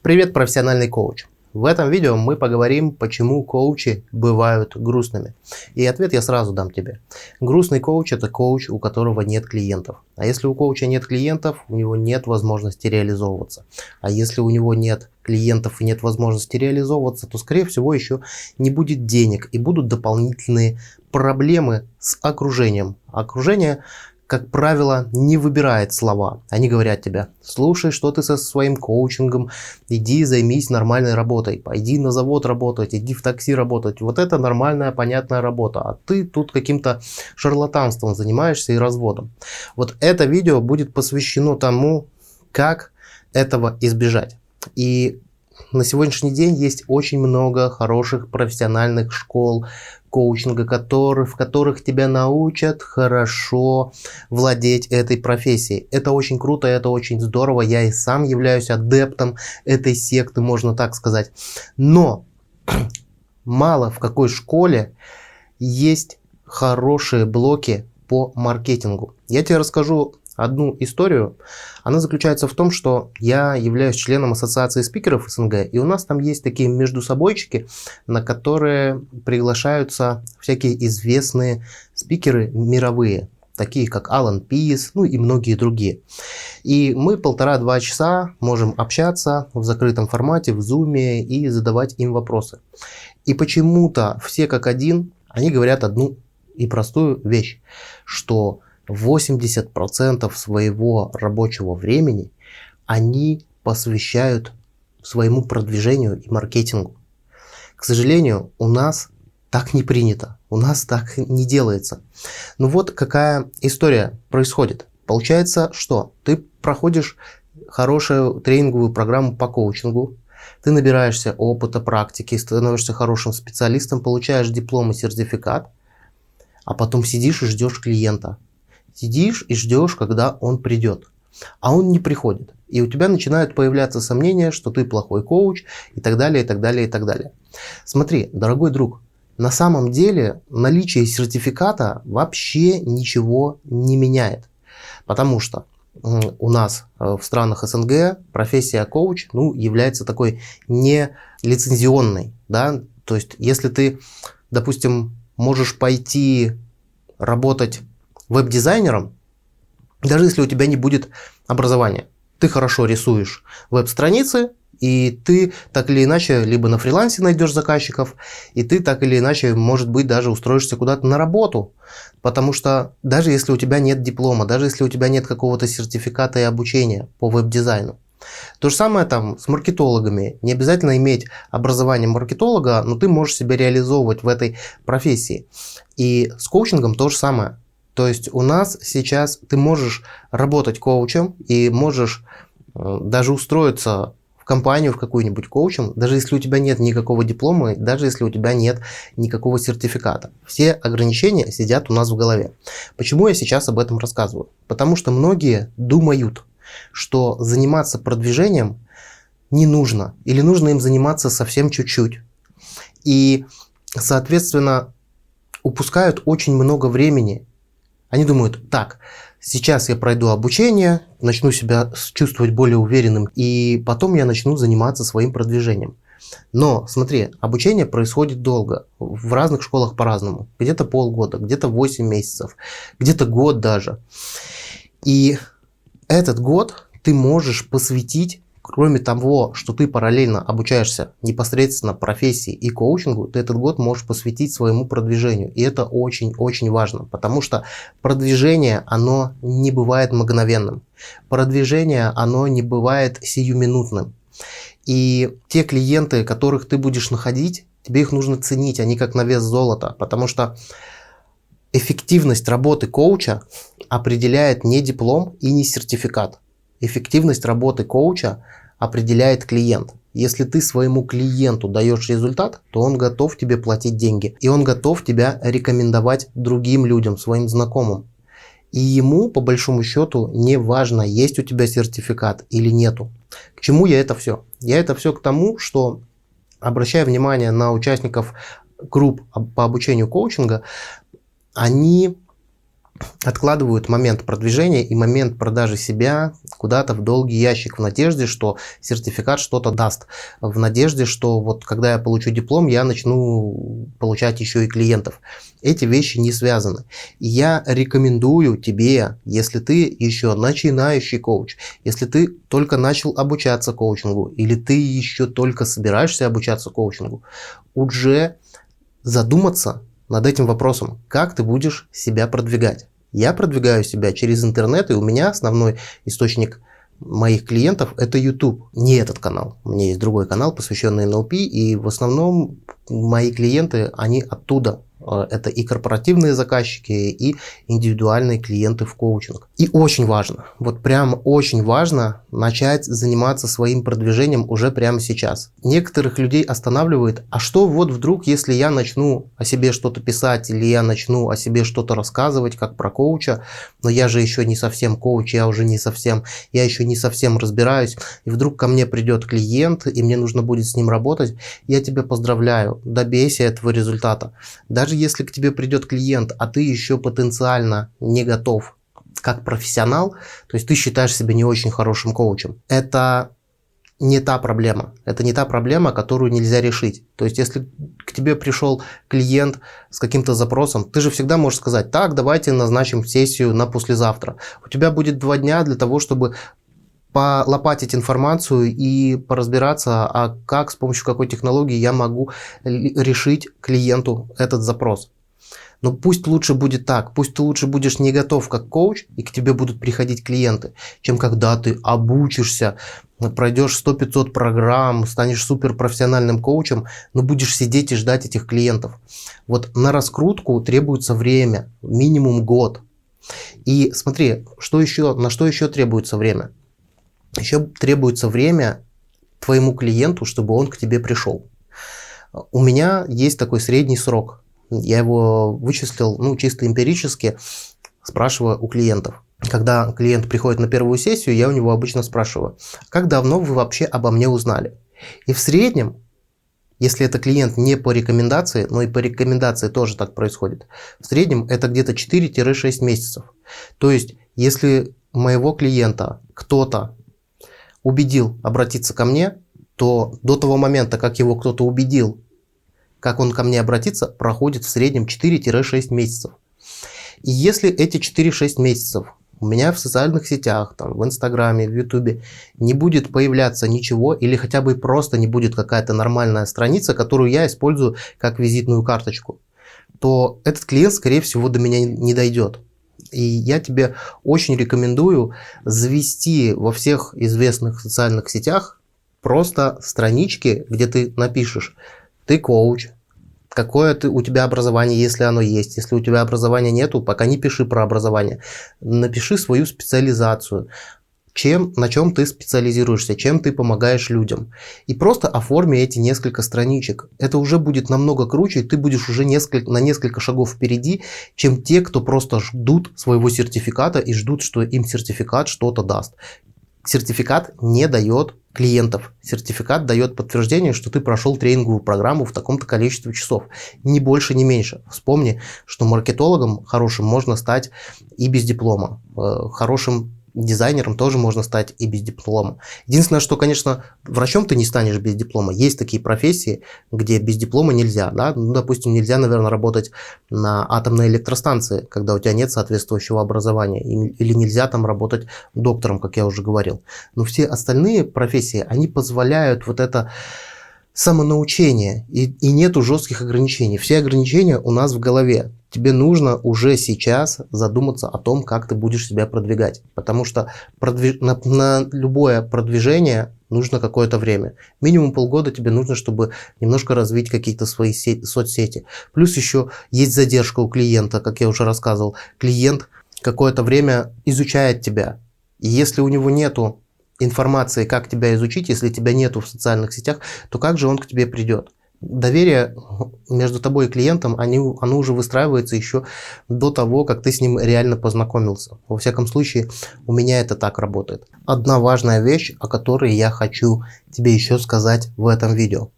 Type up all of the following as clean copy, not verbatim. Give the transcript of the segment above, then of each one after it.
Привет, профессиональный коуч! В этом видео мы поговорим, почему коучи бывают грустными. И ответ я сразу дам тебе. Грустный коуч – это коуч, у которого нет клиентов. А если у коуча нет клиентов, у него нет возможности реализовываться. А если у него нет клиентов и нет возможности реализовываться, то, скорее всего, еще не будет денег и будут дополнительные проблемы с окружением. Окружение, как правило, не выбирает слова. Они говорят тебе: слушай, что ты со своим коучингом, иди займись нормальной работой, пойди на завод работать, иди в такси работать. Вот это нормальная, понятная работа, а ты тут каким-то шарлатанством занимаешься и разводом. Вот это видео будет посвящено тому, как этого избежать. И на сегодняшний день есть очень много хороших профессиональных школ коучинга, в которых тебя научат хорошо владеть этой профессией. Это очень круто, это очень здорово. Я и сам являюсь адептом этой секты, можно так сказать. Но мало в какой школе есть хорошие блоки по маркетингу. Я тебе расскажу одну историю. Она заключается в том, что я являюсь членом ассоциации спикеров СНГ, и у нас там есть такие междусобойчики, на которые приглашаются всякие известные спикеры мировые, такие как Алан Пис, ну и многие другие. И мы 1,5-2 часа можем общаться в закрытом формате, в зуме, и задавать им вопросы. И почему-то все как один, они говорят одну и простую вещь, что 80% своего рабочего времени они посвящают своему продвижению и маркетингу. К сожалению, у нас так не принято, у нас так не делается. Ну вот какая история происходит. Получается, что ты проходишь хорошую тренинговую программу по коучингу, ты набираешься опыта, практики, становишься хорошим специалистом, получаешь диплом и сертификат, а потом сидишь и ждешь клиента. Сидишь и ждешь, когда он придет. А он не приходит. И у тебя начинают появляться сомнения, что ты плохой коуч и так далее, и так далее, и так далее. Смотри, дорогой друг, на самом деле наличие сертификата вообще ничего не меняет. Потому что у нас в странах СНГ профессия коуч является такой нелицензионной. Да? То есть, если ты, допустим, можешь пойти работать веб-дизайнером, даже если у тебя не будет образования. Ты хорошо рисуешь веб-страницы, и ты так или иначе либо на фрилансе найдешь заказчиков, и ты так или иначе, может быть, даже устроишься куда-то на работу. Потому что даже если у тебя нет диплома, даже если у тебя нет какого-то сертификата и обучения по веб-дизайну. То же самое там с маркетологами. Не обязательно иметь образование маркетолога, но ты можешь себя реализовывать в этой профессии. И с коучингом то же самое. То есть у нас сейчас ты можешь работать коучем и можешь даже устроиться в компанию, в какую-нибудь коучем, даже если у тебя нет никакого диплома, даже если у тебя нет никакого сертификата. Все ограничения сидят у нас в голове. Почему я сейчас об этом рассказываю? Потому что многие думают, что заниматься продвижением не нужно, или нужно им заниматься совсем чуть-чуть. И, соответственно, упускают очень много времени. Они думают: так, сейчас я пройду обучение, начну себя чувствовать более уверенным, и потом я начну заниматься своим продвижением. Но смотри, обучение происходит долго, в разных школах по-разному. Где-то полгода, где-то 8 месяцев, где-то год даже. И этот год ты можешь посвятить, кроме того, что ты параллельно обучаешься непосредственно профессии и коучингу, ты этот год можешь посвятить своему продвижению. И это очень-очень важно, потому что продвижение, оно не бывает мгновенным. Продвижение, оно не бывает сиюминутным. И те клиенты, которых ты будешь находить, тебе их нужно ценить, они как на вес золота, потому что эффективность работы коуча определяет не диплом и не сертификат. Эффективность работы коуча определяет клиент. Если ты своему клиенту даешь результат, то он готов тебе платить деньги. И он готов тебя рекомендовать другим людям, своим знакомым. И ему, по большому счету, не важно, есть у тебя сертификат или нету. К чему я это все? Я это все к тому, что, обращая внимание на участников групп по обучению коучинга, они откладывают момент продвижения и момент продажи себя куда-то в долгий ящик в надежде, что сертификат что-то даст, в надежде, что вот когда я получу диплом, я начну получать еще и клиентов. Эти вещи не связаны. И я рекомендую тебе, если ты еще начинающий коуч, если ты только начал обучаться коучингу или ты еще только собираешься обучаться коучингу, уже задуматься над этим вопросом, как ты будешь себя продвигать. Я продвигаю себя через интернет, и у меня основной источник моих клиентов – это YouTube. Не этот канал. У меня есть другой канал, посвященный NLP, и в основном мои клиенты, они оттуда. Это и корпоративные заказчики, и индивидуальные клиенты в коучинг. И очень важно, вот прям очень важно начать заниматься своим продвижением уже прямо сейчас. Некоторых людей останавливает, а что вот вдруг, если я начну о себе что-то писать, или я начну о себе что-то рассказывать, как про коуча, но я же еще не совсем коуч, я еще не совсем разбираюсь, и вдруг ко мне придет клиент, и мне нужно будет с ним работать, я тебя поздравляю, добейся этого результата. Даже если к тебе придет клиент, а ты еще потенциально не готов как профессионал, то есть ты считаешь себя не очень хорошим коучем, это не та проблема. Это не та проблема, которую нельзя решить. То есть если к тебе пришел клиент с каким-то запросом, ты же всегда можешь сказать: так, давайте назначим сессию на послезавтра. У тебя будет 2 дня для того, чтобы полопатить информацию и поразбираться, а как, с помощью какой технологии я могу решить клиенту этот запрос. Но пусть лучше будет так, пусть ты лучше будешь не готов как коуч, и к тебе будут приходить клиенты, чем когда ты обучишься, пройдешь 100-500 программ, станешь суперпрофессиональным коучем, но будешь сидеть и ждать этих клиентов. Вот на раскрутку требуется время, минимум год. И смотри, на что еще требуется время? Еще требуется время твоему клиенту, чтобы он к тебе пришел. У меня есть такой средний срок. Я его вычислил, чисто эмпирически, спрашивая у клиентов. Когда клиент приходит на первую сессию, я у него обычно спрашиваю: как давно вы вообще обо мне узнали? И в среднем, если это клиент не по рекомендации, но и по рекомендации тоже так происходит, в среднем это где-то 4-6 месяцев. То есть, если моего клиента кто-то убедил обратиться ко мне, то до того момента, как его кто-то убедил, как он ко мне обратится, проходит в среднем 4-6 месяцев. И если эти 4-6 месяцев у меня в социальных сетях, в Инстаграме, в Ютубе не будет появляться ничего, или хотя бы просто не будет какая-то нормальная страница, которую я использую как визитную карточку, то этот клиент, скорее всего, до меня не дойдет. И я тебе очень рекомендую завести во всех известных социальных сетях просто странички, где ты напишешь: ты коуч, какое у тебя образование, если оно есть. Если у тебя образования нету, пока не пиши про образование. Напиши свою специализацию. На чем ты специализируешься, чем ты помогаешь людям. И просто оформи эти несколько страничек. Это уже будет намного круче, и ты будешь уже на несколько шагов впереди, чем те, кто просто ждут своего сертификата и ждут, что им сертификат что-то даст. Сертификат не дает клиентов. Сертификат дает подтверждение, что ты прошел тренинговую программу в таком-то количестве часов. Ни больше, ни меньше. Вспомни, что маркетологом хорошим можно стать и без диплома. Хорошим дизайнером тоже можно стать и без диплома. Единственное, что, конечно, врачом ты не станешь без диплома. Есть такие профессии, где без диплома нельзя. Да? Допустим, нельзя, наверное, работать на атомной электростанции, когда у тебя нет соответствующего образования. Или нельзя там работать доктором, как я уже говорил. Но все остальные профессии, они позволяют вот это самонаучение. И нету жестких ограничений. Все ограничения у нас в голове. Тебе нужно уже сейчас задуматься о том, как ты будешь себя продвигать. Потому что на любое продвижение нужно какое-то время. Минимум полгода тебе нужно, чтобы немножко развить какие-то свои соцсети. Плюс еще есть задержка у клиента, как я уже рассказывал. Клиент какое-то время изучает тебя. И если у него нету информации, как тебя изучить, если тебя нету в социальных сетях, то как же он к тебе придет? Доверие между тобой и клиентом, оно уже выстраивается еще до того, как ты с ним реально познакомился. Во всяком случае, у меня это так работает. Одна важная вещь, о которой я хочу тебе еще сказать в этом видео.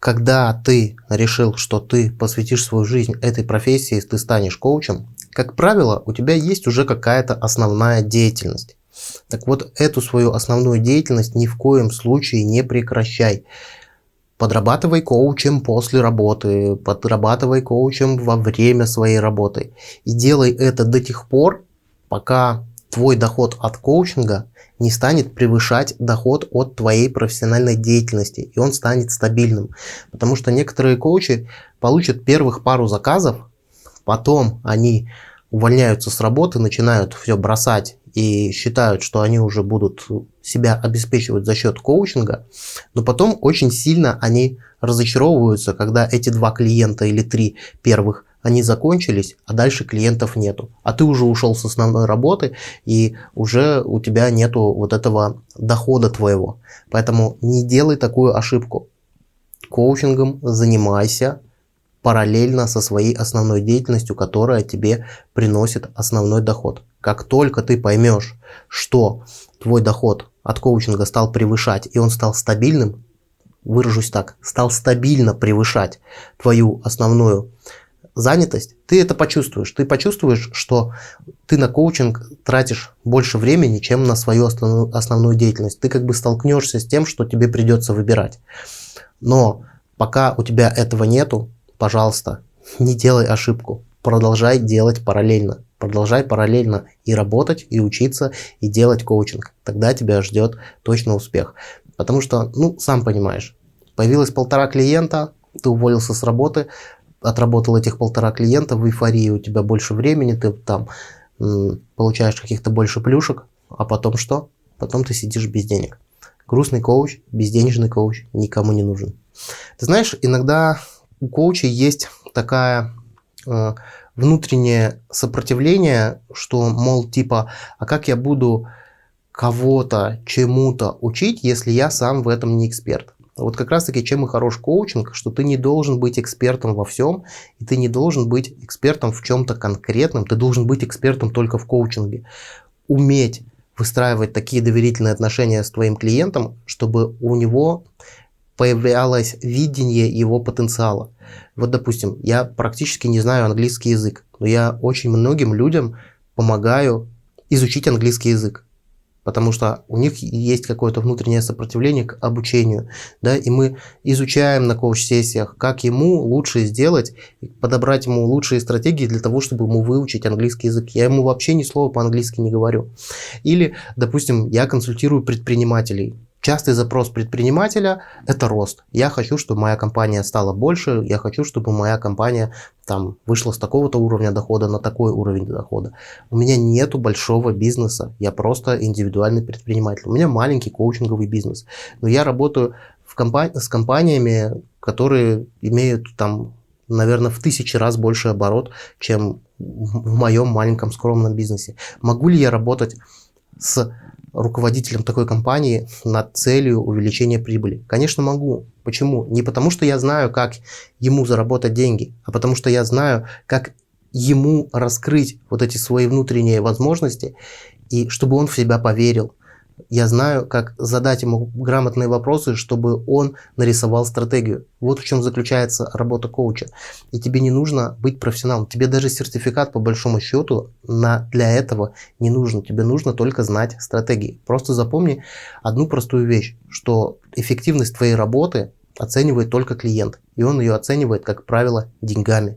когда ты решил, что ты посвятишь свою жизнь этой профессии, ты станешь коучем, как правило, у тебя есть уже какая-то основная деятельность. Так вот, эту свою основную деятельность ни в коем случае не прекращай. Подрабатывай коучем после работы, подрабатывай коучем во время своей работы. И делай это до тех пор, пока твой доход от коучинга не станет превышать доход от твоей профессиональной деятельности, и он станет стабильным. Потому что некоторые коучи получат первых пару заказов, потом они увольняются с работы, начинают все бросать и считают, что они уже будут себя обеспечивать за счет коучинга, но потом очень сильно они разочаровываются, когда эти 2 клиента или 3 первых они закончились, а дальше клиентов нету. А ты уже ушел с основной работы, и уже у тебя нету вот этого дохода твоего. Поэтому не делай такую ошибку. Коучингом занимайся параллельно со своей основной деятельностью, которая тебе приносит основной доход. Как только ты поймешь, что твой доход от коучинга стал превышать, и он стал стабильным, выражусь так, стал стабильно превышать твою основную занятость, ты это почувствуешь. Ты почувствуешь, что ты на коучинг тратишь больше времени, чем на свою основную деятельность. Ты как бы столкнешься с тем, что тебе придется выбирать. Но пока у тебя этого нету, пожалуйста, не делай ошибку. Продолжай делать параллельно. Продолжай параллельно и работать, и учиться, и делать коучинг. Тогда тебя ждет точно успех. Потому что, сам понимаешь, появилось 1,5 клиента, ты уволился с работы, отработал этих 1,5 клиента, в эйфории у тебя больше времени, ты там получаешь каких-то больше плюшек, а потом что? Потом ты сидишь без денег. Грустный коуч, безденежный коуч никому не нужен. Ты знаешь, иногда у коучей есть такая внутреннее сопротивление, что, мол, типа, а как я буду кого-то чему-то учить, если я сам в этом не эксперт? Вот как раз таки чем и хорош коучинг, что ты не должен быть экспертом во всем, и ты не должен быть экспертом в чем-то конкретном, ты должен быть экспертом только в коучинге. Уметь выстраивать такие доверительные отношения с твоим клиентом, чтобы у него появлялось видение его потенциала. Вот, допустим, я практически не знаю английский язык, но я очень многим людям помогаю изучить английский язык, потому что у них есть какое-то внутреннее сопротивление к обучению, да, и мы изучаем на коуч-сессиях, как ему лучше сделать, подобрать ему лучшие стратегии для того, чтобы ему выучить английский язык. Я ему вообще ни слова по-английски не говорю. Или, допустим, я консультирую предпринимателей. Частый запрос предпринимателя – это рост. Я хочу, чтобы моя компания стала больше, я хочу, чтобы моя компания там вышла с такого-то уровня дохода на такой уровень дохода. У меня нету большого бизнеса, я просто индивидуальный предприниматель. У меня маленький коучинговый бизнес, но я работаю с компаниями, которые имеют там, наверное, в 1000 раз больше оборот, чем в моем маленьком скромном бизнесе. Могу ли я работать с руководителем такой компании над целью увеличения прибыли? Конечно, могу. Почему? Не потому, что я знаю, как ему заработать деньги, а потому что я знаю, как ему раскрыть вот эти свои внутренние возможности, и чтобы он в себя поверил. Я знаю, как задать ему грамотные вопросы, чтобы он нарисовал стратегию. Вот в чем заключается работа коуча. И тебе не нужно быть профессионалом. Тебе даже сертификат, по большому счету, для этого не нужен. Тебе нужно только знать стратегии. Просто запомни одну простую вещь, что эффективность твоей работы оценивает только клиент. И он ее оценивает, как правило, деньгами.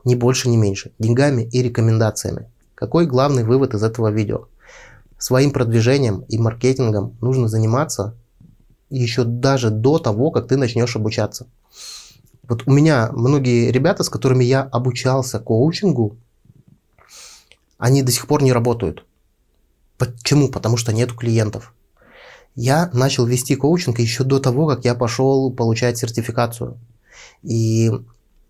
Ни больше, ни меньше. Деньгами и рекомендациями. Какой главный вывод из этого видео? Своим продвижением и маркетингом нужно заниматься еще даже до того, как ты начнешь обучаться. Вот у меня многие ребята, с которыми я обучался коучингу, они до сих пор не работают. Почему? Потому что нету клиентов. Я начал вести коучинг еще до того, как я пошел получать сертификацию. И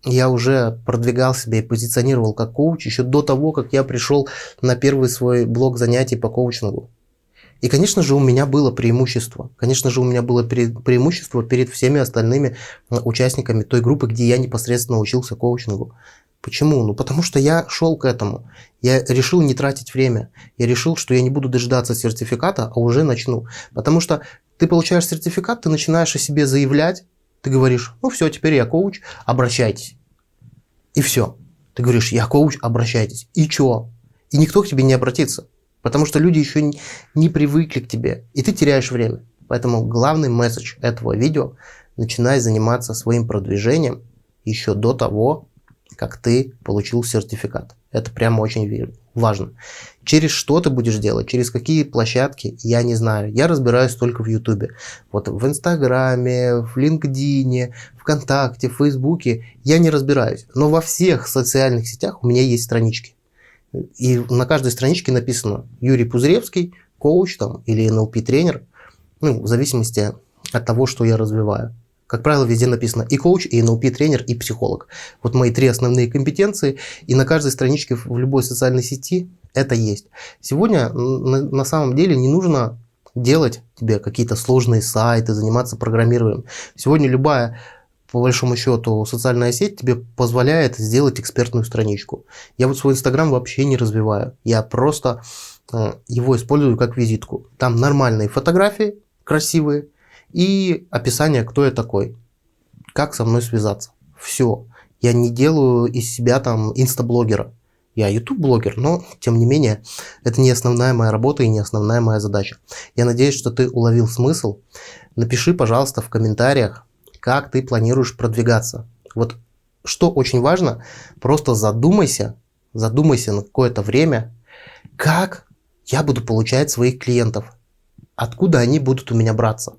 я уже продвигал себя и позиционировал как коуч еще до того, как я пришел на первый свой блок занятий по коучингу. И, конечно же, у меня было преимущество. Конечно же, у меня было преимущество перед всеми остальными участниками той группы, где я непосредственно учился коучингу. Почему? Ну, потому что я шел к этому. Я решил не тратить время. Я решил, что я не буду дожидаться сертификата, а уже начну. Потому что ты получаешь сертификат, ты начинаешь о себе заявлять, Ты говоришь, ну все, теперь я коуч, обращайтесь. И все. Ты говоришь, я коуч, обращайтесь. И чё? И никто к тебе не обратится. Потому что люди еще не привыкли к тебе. И ты теряешь время. Поэтому главный месседж этого видео – начинай заниматься своим продвижением еще до того, как ты получил сертификат. Это прямо очень важно. Через что ты будешь делать, через какие площадки, я не знаю. Я разбираюсь только в YouTube. Вот в Инстаграме, в LinkedIn, ВКонтакте, в Фейсбуке я не разбираюсь. Но во всех социальных сетях у меня есть странички. И на каждой страничке написано Юрий Пузыревский, коуч там, или NLP-тренер, ну, в зависимости от того, что я развиваю. Как правило, везде написано и коуч, и NLP-тренер, и психолог. Вот мои 3 основные компетенции, и на каждой страничке в любой социальной сети это есть. Сегодня на самом деле не нужно делать тебе какие-то сложные сайты, заниматься программированием. Сегодня любая, по большому счету, социальная сеть тебе позволяет сделать экспертную страничку. Я вот свой Инстаграм вообще не развиваю. Я просто его использую как визитку. Там нормальные фотографии, красивые, и описание, кто я такой, как со мной связаться. Все. Я не делаю из себя там инстаблогера. Я YouTube-блогер, но, тем не менее, это не основная моя работа и не основная моя задача. Я надеюсь, что ты уловил смысл. Напиши, пожалуйста, в комментариях, как ты планируешь продвигаться. Вот что очень важно, просто задумайся на какое-то время, как я буду получать своих клиентов, откуда они будут у меня браться.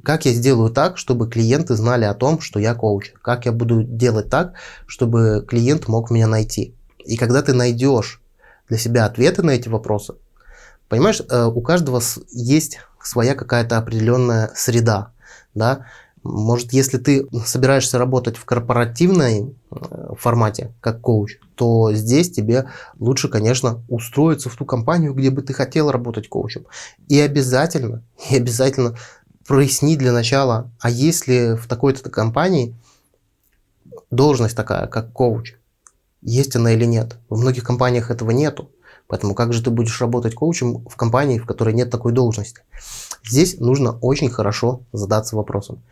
Как я сделаю так, чтобы клиенты знали о том, что я коуч? Как я буду делать так, чтобы клиент мог меня найти? И когда ты найдешь для себя ответы на эти вопросы, понимаешь, у каждого есть своя какая-то определенная среда, да? Может, если ты собираешься работать в корпоративной формате, как коуч, то здесь тебе лучше, конечно, устроиться в ту компанию, где бы ты хотел работать коучем. И обязательно проясни для начала, а есть ли в такой-то компании должность такая, как коуч? Есть она или нет? В многих компаниях этого нету. Поэтому как же ты будешь работать коучем в компании, в которой нет такой должности? Здесь нужно очень хорошо задаться вопросом.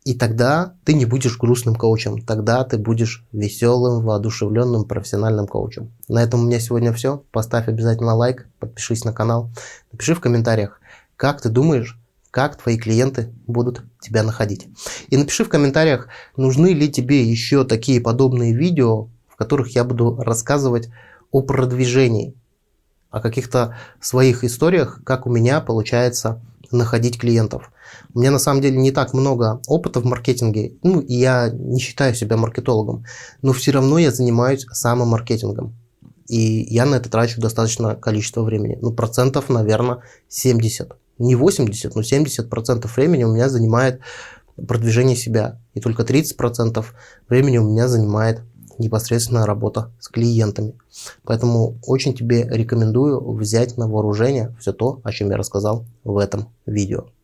И тогда ты не будешь грустным коучем. Тогда ты будешь веселым, воодушевленным, профессиональным коучем. На этом у меня сегодня все. Поставь обязательно лайк, подпишись на канал. Напиши в комментариях, как ты думаешь, как твои клиенты будут тебя находить. И напиши в комментариях, нужны ли тебе еще такие подобные видео, в которых я буду рассказывать о продвижении, о каких-то своих историях, как у меня получается находить клиентов. У меня на самом деле не так много опыта в маркетинге, ну и я не считаю себя маркетологом, но все равно я занимаюсь самомаркетингом. И я на это трачу достаточное количество времени. Ну, процентов, наверное, 70. Не 80, но 70% времени у меня занимает продвижение себя. И только 30% времени у меня занимает непосредственно работа с клиентами. Поэтому очень тебе рекомендую взять на вооружение все то, о чем я рассказал в этом видео.